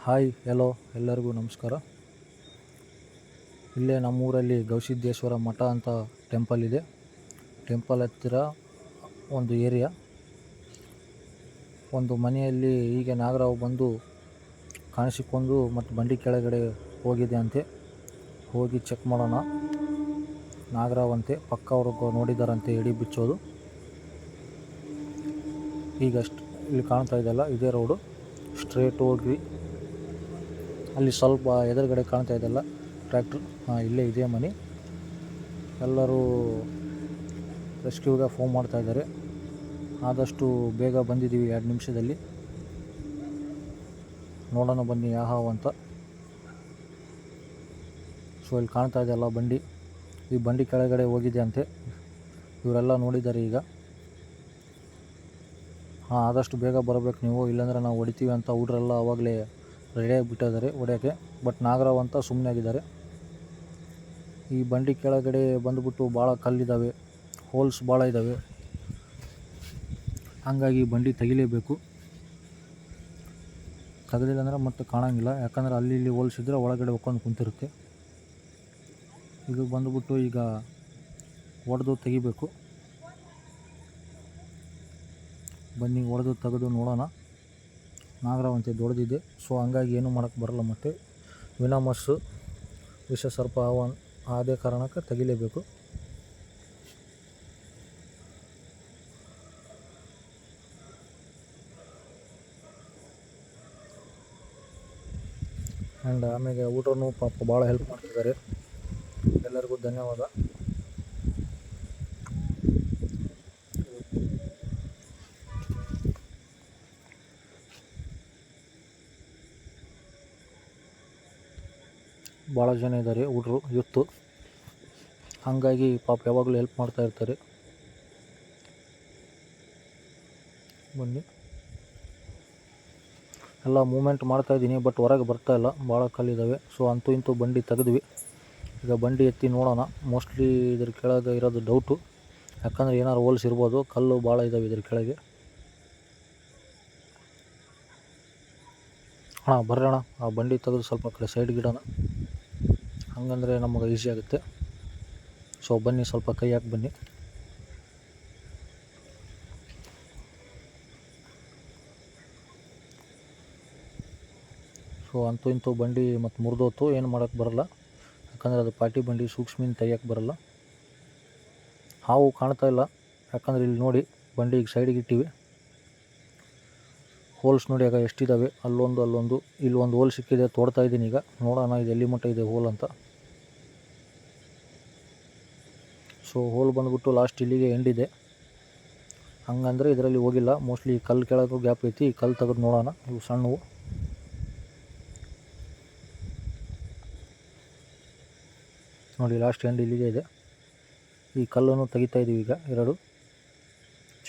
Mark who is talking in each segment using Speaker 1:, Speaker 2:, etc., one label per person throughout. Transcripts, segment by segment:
Speaker 1: Hi hello ಎಲ್ಲರಿಗೂ ನಮಸ್ಕಾರ. ಇಲ್ಲೇ ನಮ್ಮೂರಲ್ಲಿ ಗವಿಸಿದ್ದೇಶ್ವರ ಮಠ ಅಂತ ಟೆಂಪಲ್ ಇದೆ. ಟೆಂಪಲ್ ಹತ್ತಿರ ಒಂದು ಏರಿಯಾ, ಒಂದು ಮನೆಯಲ್ಲಿ ಹೀಗೆ ನಾಗರಾವು ಬಂದು ಕಾಣಿಸಿಕೊಂಡು ಮತ್ತು ಬಂಡಿ ಕೆಳಗಡೆ ಹೋಗಿದೆ ಅಂತೆ. ಹೋಗಿ ಚೆಕ್ ಮಾಡೋಣ. ನಾಗರಾವಂತೆ ಪಕ್ಕ ಅವರು ನೋಡಿದಾರಂತೆ ಎಡಿ ಬಿಚ್ಚೋದು. ಈಗಷ್ಟು ಇಲ್ಲಿ ಕಾಣ್ತಾ ಇದೆಯಲ್ಲ, ಇದೇ ರೋಡು. ಸ್ಟ್ರೇಟ್ ಹೋಗಿ ಅಲ್ಲಿ ಸ್ವಲ್ಪ ಎದುರುಗಡೆ ಕಾಣ್ತಾ ಇದೆಯಲ್ಲ ಟ್ರ್ಯಾಕ್ಟ್ರ್, ಇಲ್ಲೇ ಇದೇ ಮನೆ. ಎಲ್ಲರೂ ರೆಸ್ಕ್ಯೂಗೆ ಫೋನ್ ಮಾಡ್ತಾ ಇದ್ದಾರೆ. ಆದಷ್ಟು ಬೇಗ ಬಂದಿದ್ದೀವಿ, 2 ನಿಮಿಷದಲ್ಲಿ. ನೋಡೋಣ ಬನ್ನಿ ಯಾಹಾವು ಅಂತ. ಸೊ ಇಲ್ಲಿ ಕಾಣ್ತಾ ಇದೆಯಲ್ಲ ಬಂಡಿ, ಈ ಬಂಡಿ ಕೆಳಗಡೆ ಹೋಗಿದೆ ಅಂತೆ. ಇವರೆಲ್ಲ ನೋಡಿದ್ದಾರೆ ಈಗ. ಆದಷ್ಟು ಬೇಗ ಬರಬೇಕು ನೀವು, ಇಲ್ಲಾಂದರೆ ನಾವು ಹೊಡಿತೀವಿ ಅಂತ ಹುಡ್ರೆಲ್ಲ ಆವಾಗಲೇ ರೆಡಿಯಾಗಿಬಿಟ್ಟಿದ್ದಾರೆ ಹೊಡೆಯೋಕ್ಕೆ. ಬಟ್ ನಾಗರಾವ್ ಅಂತ ಸುಮ್ಮನೆ ಆಗಿದ್ದಾರೆ. ಈ ಬಂಡಿ ಕೆಳಗಡೆ ಬಂದುಬಿಟ್ಟು ಭಾಳ ಕಲ್ಲಿದ್ದಾವೆ, ಹೋಲ್ಸ್ ಭಾಳ ಇದ್ದಾವೆ. ಹಂಗಾಗಿ ಬಂಡಿ ತೆಗಿಲೇಬೇಕು. ತೆಗೆದಿಲ್ಲ ಅಂದರೆ ಮತ್ತೆ ಕಾಣೋಂಗಿಲ್ಲ, ಯಾಕಂದರೆ ಅಲ್ಲಿ ಇಲ್ಲಿ ಹೋಲ್ಸ್ ಇದ್ದರೆ ಒಳಗಡೆ ಹೊಕ್ಕೊಂಡು ಕುಂತಿರುತ್ತೆ. ಇದು ಬಂದುಬಿಟ್ಟು ಈಗ ಹೊಡೆದು ತೆಗಿಬೇಕು. ಬನ್ನಿ ಹೊಡೆದು ತೆಗೆದು ನೋಡೋಣ. ನಾಗರಾವಂತೆ ದೊಡ್ಡದಿದೆ, ಸೊ ಹಂಗಾಗಿ ಏನೂ ಮಾಡೋಕ್ಕೆ ಬರಲ್ಲ. ಮತ್ತು ವಿನಾಮಸ್ಸು ವಿಷ ಸರ್ಪ ಅದೇ ಕಾರಣಕ್ಕೆ ತೆಗಿಲೇಬೇಕು. ಆ್ಯಂಡ್ ಆಮೇಲೆ ಊಟನೂ ಪಾಪ ಭಾಳ ಹೆಲ್ಪ್ ಮಾಡ್ತಿದ್ದಾರೆ. ಎಲ್ಲರಿಗೂ ಧನ್ಯವಾದ. ಭಾಳ ಜನ ಇದ್ದಾರೆ ಹುಡ್ರು, ಯೂತ್ತು. ಹಾಗಾಗಿ ಪಾಪ ಯಾವಾಗಲೂ ಹೆಲ್ಪ್ ಮಾಡ್ತಾ ಇರ್ತಾರೆ. ಬನ್ನಿ, ಎಲ್ಲ ಮೂಮೆಂಟ್ ಮಾಡ್ತಾಯಿದ್ದೀನಿ, ಬಟ್ ಹೊರಗೆ ಬರ್ತಾಯಿಲ್ಲ, ಭಾಳ ಕಲ್ಲಿದ್ದಾವೆ. ಸೊ ಅಂತೂ ಇಂತೂ ಬಂಡಿ ತೆಗೆದ್ವಿ. ಈಗ ಬಂಡಿ ಎತ್ತಿ ನೋಡೋಣ. ಮೋಸ್ಟ್ಲಿ ಇದ್ರ ಕೆಳಗೆ ಇರೋದು ಡೌಟು, ಯಾಕಂದರೆ ಏನಾರು ಹೋಲ್ಸ್ ಇರ್ಬೋದು. ಕಲ್ಲು ಭಾಳ ಇದ್ದಾವೆ ಇದ್ರ ಕೆಳಗೆ. ಬರ್ರಣ, ಆ ಬಂಡಿ ತೆಗೆದು ಸ್ವಲ್ಪ ಕಡೆ ಸೈಡ್ಗೆ ಇಡೋಣ, ಹಂಗಂದರೆ ನಮಗೆ ಈಸಿ ಆಗುತ್ತೆ. ಸೊ ಬನ್ನಿ, ಸ್ವಲ್ಪ ಕೈ ಹಾಕಿ ಬನ್ನಿ. ಸೊ ಅಂತೂ ಇಂತೂ ಬಂಡಿ ಮತ್ತು ಮುರಿದೋತು, ಏನು ಮಾಡೋಕ್ಕೆ ಬರಲ್ಲ, ಯಾಕಂದರೆ ಅದು ಪಾಟಿ ಬಂಡಿ, ಸೂಕ್ಷ್ಮೀನು ತೆಗಿಯೋಕ್ಕೆ ಬರಲ್ಲ. ಹಾವು ಕಾಣ್ತಾ ಇಲ್ಲ, ಯಾಕಂದರೆ ಇಲ್ಲಿ ನೋಡಿ ಬಂಡಿ ಈಗ ಸೈಡಿಗೆ ಇಟ್ಟಿವಿ. ಹೋಲ್ಸ್ ನೋಡಿ ಆಗ ಎಷ್ಟಿದ್ದಾವೆ, ಅಲ್ಲೊಂದು ಇಲ್ಲೊಂದು ಹೋಲ್ ಸಿಕ್ಕಿದೆ, ತೋಡ್ತಾ ಇದ್ದೀನಿ ಈಗ. ನೋಡೋಣ ಇದು ಎಲ್ಲಿ ಮಟ್ಟ ಇದೆ ಹೋಲ್ ಅಂತ. ಸೊ ಹೋಲ್ ಬಂದುಬಿಟ್ಟು ಲಾಸ್ಟ್ ಇಲ್ಲಿಗೆ ಎಂಡಿದೆ. ಹಂಗಂದರೆ ಇದರಲ್ಲಿ ಹೋಗಿಲ್ಲ, ಮೋಸ್ಟ್ಲಿ ಕಲ್ಲು ಕೆಳಗೂ ಗ್ಯಾಪ್ ಐತಿ. ಈ ಕಲ್ಲು ತೆಗೆದು ನೋಡೋಣ. ಇವು ಸಣ್ಣವು ನೋಡಿ, ಲಾಸ್ಟ್ ಎಂಡ್ ಇಲ್ಲಿಗೆ ಇದೆ. ಈ ಕಲ್ಲನ್ನು ತೆಗಿತಾ ಇದ್ದೀವಿ ಈಗ. 2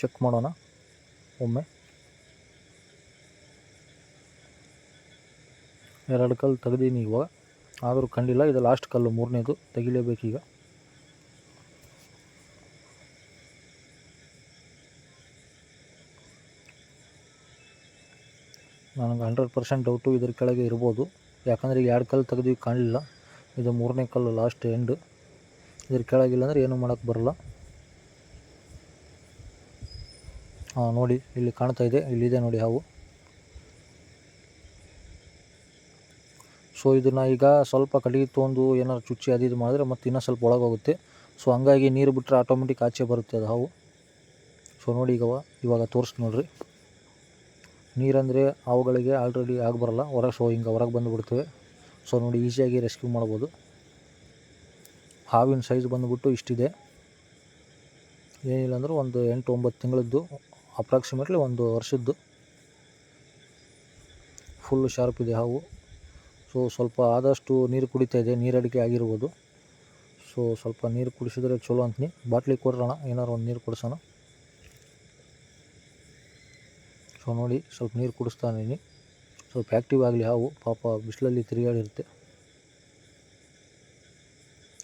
Speaker 1: ಚೆಕ್ ಮಾಡೋಣ ಒಮ್ಮೆ. 2 ಕಲ್ಲು ತೆಗೆದೀನಿ ಇವಾಗ, ಆದರೂ ಕಂಡಿಲ್ಲ. ಇದು ಲಾಸ್ಟ್ ಕಲ್ಲು, 3ನೇದು ತೆಗಿಲೇಬೇಕೀಗ. ನನಗೆ 100% ಡೌಟು ಇದ್ರ ಕೆಳಗೆ ಇರ್ಬೋದು, ಯಾಕಂದರೆ ಈಗ 2 ಕಲ್ಲು ತೆಗೆದು ಕಾಣಲಿಲ್ಲ. ಇದು 3ನೇ ಕಲ್ಲು, ಲಾಸ್ಟ್ ಎಂಡು. ಇದ್ರ ಕೆಳಗಿಲ್ಲ ಅಂದರೆ ಏನೂ ಮಾಡೋಕ್ಕೆ ಬರಲ್ಲ. ನೋಡಿ ಇಲ್ಲಿ ಕಾಣ್ತಾ ಇದೆ, ಇಲ್ಲಿದೆ ನೋಡಿ ಹಾವು. ಸೊ ಇದನ್ನು ಈಗ ಸ್ವಲ್ಪ ಕಡೆಗೆ ತೊಗೊಂಡು ಏನಾದ್ರು ಚುಚ್ಚಿ ಅದು ಮಾಡಿದ್ರೆ ಮತ್ತೆ ಇನ್ನೂ ಸ್ವಲ್ಪ ಒಳಗೋಗುತ್ತೆ. ಸೊ ಹಂಗಾಗಿ ನೀರು ಬಿಟ್ಟರೆ ಆಟೋಮೆಟಿಕ್ ಆಚೆ ಬರುತ್ತೆ ಅದು ಹಾವು. ಸೊ ನೋಡಿ ಇವಾಗ ತೋರಿಸಿ ನೋಡ್ರಿ. ನೀರಂದರೆ ಅವುಗಳಿಗೆ ಆಲ್ರೆಡಿ ಆಗಬರಲ್ಲ ಹೊರಗೆ. ಸೊ ಹಿಂಗೆ ಹೊರಗೆ ಬಂದುಬಿಡ್ತೇವೆ. ಸೊ ನೋಡಿ ಈಸಿಯಾಗಿ ರೆಸ್ಕ್ಯೂ ಮಾಡ್ಬೋದು. ಹಾವಿನ ಸೈಜ್ ಬಂದುಬಿಟ್ಟು ಇಷ್ಟಿದೆ, ಏನಿಲ್ಲ ಅಂದರೂ ಒಂದು 8-9 ತಿಂಗಳದ್ದು, ಅಪ್ರಾಕ್ಸಿಮೇಟ್ಲಿ 1 ವರ್ಷದ್ದು. ಫುಲ್ಲು ಶಾರ್ಪ್ ಇದೆ ಹಾವು. ಸೊ ಸ್ವಲ್ಪ ಆದಷ್ಟು ನೀರು ಕುಡಿತಾ ಇದೆ, ನೀರಡಿಕೆ ಆಗಿರ್ಬೋದು. ಸೊ ಸ್ವಲ್ಪ ನೀರು ಕುಡಿಸಿದ್ರೆ ಚಲೋ ಅಂತೀನಿ. ಬಾಟ್ಲಿ ಕೊಡ್ರೋಣ, ಏನಾರು ಒಂದು ನೀರು ಕುಡಿಸೋಣ. ಸೊ ನೋಡಿ ಸ್ವಲ್ಪ ನೀರು ಕುಡಿಸ್ತಾನಿದ್ದೀನಿ, ಸ್ವಲ್ಪ ಆ್ಯಕ್ಟಿವ್ ಆಗಲಿ ಹಾವು. ಪಾಪ ಬಿಸಿಲಲ್ಲಿ ತಿರುಗಾಡಿರುತ್ತೆ.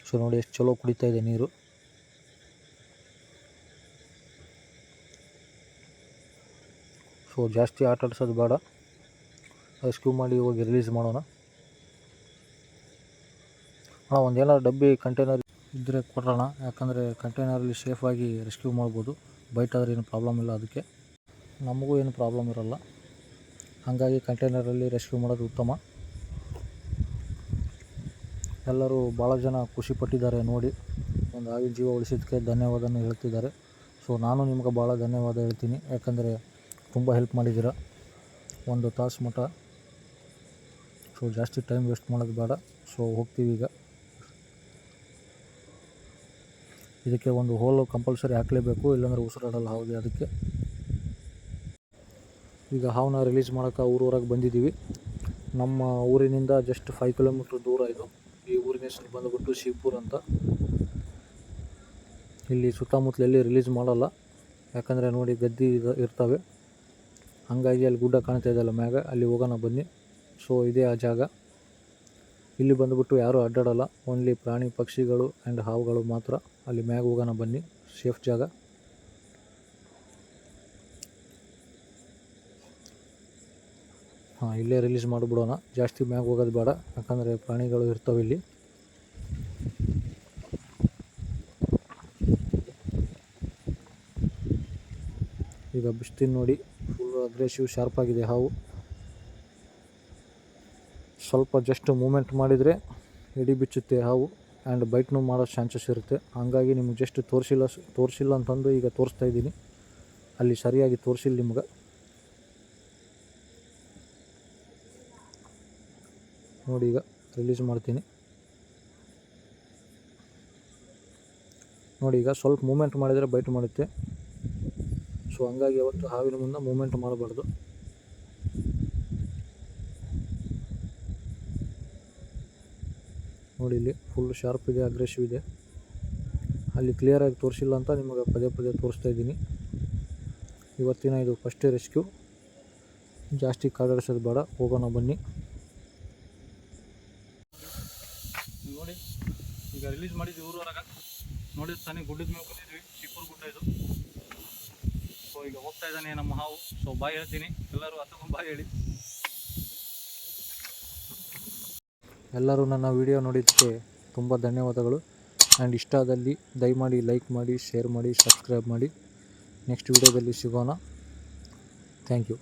Speaker 1: ಸೊ ನೋಡಿ ಎಷ್ಟು ಚಲೋ ಕುಡಿತಾ ಇದೆ ನೀರು. ಸೊ ಜಾಸ್ತಿ ಆಟ ಆಡ್ಸೋದು ಬೇಡ. ರೆಸ್ಕ್ಯೂ ಮಾಡಿ ಹೋಗಿ ರಿಲೀಸ್ ಮಾಡೋಣ. ಅಣ್ಣ ಒಂದೇನಾದ್ರು ಡಬ್ಬಿ ಕಂಟೈನರ್ ಇದ್ದರೆ ಕೊಡೋಣ, ಯಾಕಂದರೆ ಕಂಟೈನರಲ್ಲಿ ಸೇಫಾಗಿ ರೆಸ್ಕ್ಯೂ ಮಾಡ್ಬೋದು. ಬೈಟ್ ಆದರೆ ಏನು ಪ್ರಾಬ್ಲಮ್ ಇಲ್ಲ, ಅದಕ್ಕೆ ನಮಗೂ ಏನು ಪ್ರಾಬ್ಲಮ್ ಇರೋಲ್ಲ. ಹಾಗಾಗಿ ಕಂಟೈನರಲ್ಲಿ ರೆಸ್ಕ್ಯೂ ಮಾಡೋದು ಉತ್ತಮ. ಎಲ್ಲರೂ ಭಾಳ ಜನ ಖುಷಿಪಟ್ಟಿದ್ದಾರೆ ನೋಡಿ, ಒಂದು ಹಾವಿನ ಜೀವ ಉಳಿಸಿದ್ದಕ್ಕೆ ಧನ್ಯವಾದನ ಹೇಳ್ತಿದ್ದಾರೆ. ಸೊ ನಾನು ನಿಮ್ಗೆ ಭಾಳ ಧನ್ಯವಾದ ಹೇಳ್ತೀನಿ, ಯಾಕಂದರೆ ತುಂಬ ಹೆಲ್ಪ್ ಮಾಡಿದ್ದೀರ 1 ತಾಸು ಮಟ್ಟ. ಸೊ ಜಾಸ್ತಿ ಟೈಮ್ ವೇಸ್ಟ್ ಮಾಡೋದು ಬೇಡ. ಸೊ ಹೋಗ್ತೀವಿ ಈಗ. ಇದಕ್ಕೆ ಒಂದು ಹೋಲ್ ಕಂಪಲ್ಸರಿ ಹಾಕಲೇಬೇಕು, ಇಲ್ಲಾಂದರೆ ಉಸಿರಾಡಲ್ಲ ಹಾವಿಗೆ. ಅದಕ್ಕೆ ಈಗ ಹಾವನ್ನ ರಿಲೀಸ್ ಮಾಡೋಕ್ಕೆ ಊರವರೆಗೆ ಬಂದಿದ್ದೀವಿ. ನಮ್ಮ ಊರಿನಿಂದ ಜಸ್ಟ್ 5 ಕಿಲೋಮೀಟ್ರ್ ದೂರ ಇದು. ಈ ಊರಿನ ಹೆಸರು ಬಂದುಬಿಟ್ಟು ಶಿವಪುರ ಅಂತ. ಇಲ್ಲಿ ಸುತ್ತಮುತ್ತಲು ಎಲ್ಲಿ ರಿಲೀಸ್ ಮಾಡಲ್ಲ, ಯಾಕಂದರೆ ನೋಡಿ ಗದ್ದೆ ಇರ್ತವೆ. ಹಾಗಾಗಿ ಅಲ್ಲಿ ಗುಡ್ಡ ಕಾಣ್ತಾ ಇದೆಯಲ್ಲ ಮ್ಯಾಗ, ಅಲ್ಲಿ ಹೋಗೋಣ ಬನ್ನಿ. ಸೊ ಇದೇ ಆ ಜಾಗ. ಇಲ್ಲಿ ಬಂದುಬಿಟ್ಟು ಯಾರೂ ಅಡ್ಡಾಡಲ್ಲ, ಓನ್ಲಿ ಪ್ರಾಣಿ ಪಕ್ಷಿಗಳು ಆ್ಯಂಡ್ ಹಾವುಗಳು ಮಾತ್ರ. ಅಲ್ಲಿ ಮ್ಯಾಗ ಹೋಗೋಣ ಬನ್ನಿ, ಸೇಫ್ ಜಾಗ. ಇಲ್ಲೇ ರಿಲೀಸ್ ಮಾಡಿಬಿಡೋಣ, ಜಾಸ್ತಿ ಮ್ಯಾಗ ಹೋಗೋದು ಬೇಡ, ಯಾಕಂದರೆ ಪ್ರಾಣಿಗಳು ಇರ್ತವೆ ಇಲ್ಲಿ. ಈಗ ಬಿಸ್ತೀನಿ ನೋಡಿ, ಫುಲ್ ಅಗ್ರೆಸಿವ್ ಶಾರ್ಪ್ ಆಗಿದೆ ಹಾವು. ಸ್ವಲ್ಪ ಜಸ್ಟ್ ಮೂಮೆಂಟ್ ಮಾಡಿದರೆ ಎಡಿ ಬಿಚ್ಚುತ್ತೆ ಹಾವು, ಆ್ಯಂಡ್ ಬೈಟ್ನೂ ಮಾಡೋ ಚಾನ್ಸಸ್ ಇರುತ್ತೆ. ಹಾಗಾಗಿ ನಿಮ್ಗೆ ಜಸ್ಟ್ ತೋರಿಸಿಲ್ಲ ಅಂತಂದು ಈಗ ತೋರಿಸ್ತಾ ಇದ್ದೀನಿ. ಅಲ್ಲಿ ಸರಿಯಾಗಿ ತೋರಿಸಿಲ್ಲ ನಿಮ್ಗೆ. ನೋಡಿ ಈಗ ರಿಲೀಸ್ ಮಾಡ್ತೀನಿ ನೋಡಿ. ಈಗ ಸ್ವಲ್ಪ ಮೂಮೆಂಟ್ ಮಾಡಿದರೆ ಬೈಟ್ ಮಾಡುತ್ತೆ. ಸೊ ಹಂಗಾಗಿ ಯಾವತ್ತು ಹಾವಿನ ಮುಂದೆ ಮೂಮೆಂಟ್ ಮಾಡಬಾರ್ದು. ನೋಡಿ ಇಲ್ಲಿ ಫುಲ್ ಶಾರ್ಪ್ ಇದೆ, ಅಗ್ರೆಸಿವ್ ಇದೆ. ಅಲ್ಲಿ ಕ್ಲಿಯರಾಗಿ ತೋರಿಸಿಲ್ಲ ಅಂತ ನಿಮಗೆ ಪದೇ ಪದೇ ತೋರಿಸ್ತಾ ಇದ್ದೀನಿ. ಇವತ್ತಿನ ಇದು ಫಸ್ಟ್ ರೆಸ್ಕ್ಯೂ. ಜಾಸ್ತಿ ಕಾದಾಡಿಸೋದು ಬೇಡ, ಹೋಗೋಣ ಬನ್ನಿ. ನೋಡಿ ಈಗ ರಿಲೀಸ್ ಮಾಡಿದ್ವಿ ಊರವರೆಗೆ. ನೋಡಿದ್ರೆ ತಾನೇ ಗುಡ್ಡದ ಮೇಲೆ ಬಂದಿದ್ವಿ, ಶಿವಪುರ ಗುಡ್ಡ ಇದು. ಸೊ ಈಗ ಹೋಗ್ತಾ ಇದ್ದಾನೆ ನಮ್ಮ ಹಾವು. ಸೊ ಬಾಯ್ ಹೇಳ್ತೀನಿ, ಎಲ್ಲರೂ ಹತ್ತಕೊಂಡು ಬಾಯ್ ಹೇಳಿ. ಎಲ್ಲರೂ ನನ್ನ ವಿಡಿಯೋ ನೋಡಿದ್ದಕ್ಕೆ ತುಂಬ ಧನ್ಯವಾದಗಳು. ಆ್ಯಂಡ್ ಇಷ್ಟ ಆದಲ್ಲಿ ದಯಮಾಡಿ ಲೈಕ್ ಮಾಡಿ, ಶೇರ್ ಮಾಡಿ, ಸಬ್ಸ್ಕ್ರೈಬ್ ಮಾಡಿ. ನೆಕ್ಸ್ಟ್ ವಿಡಿಯೋದಲ್ಲಿ ಸಿಗೋಣ. Thank you.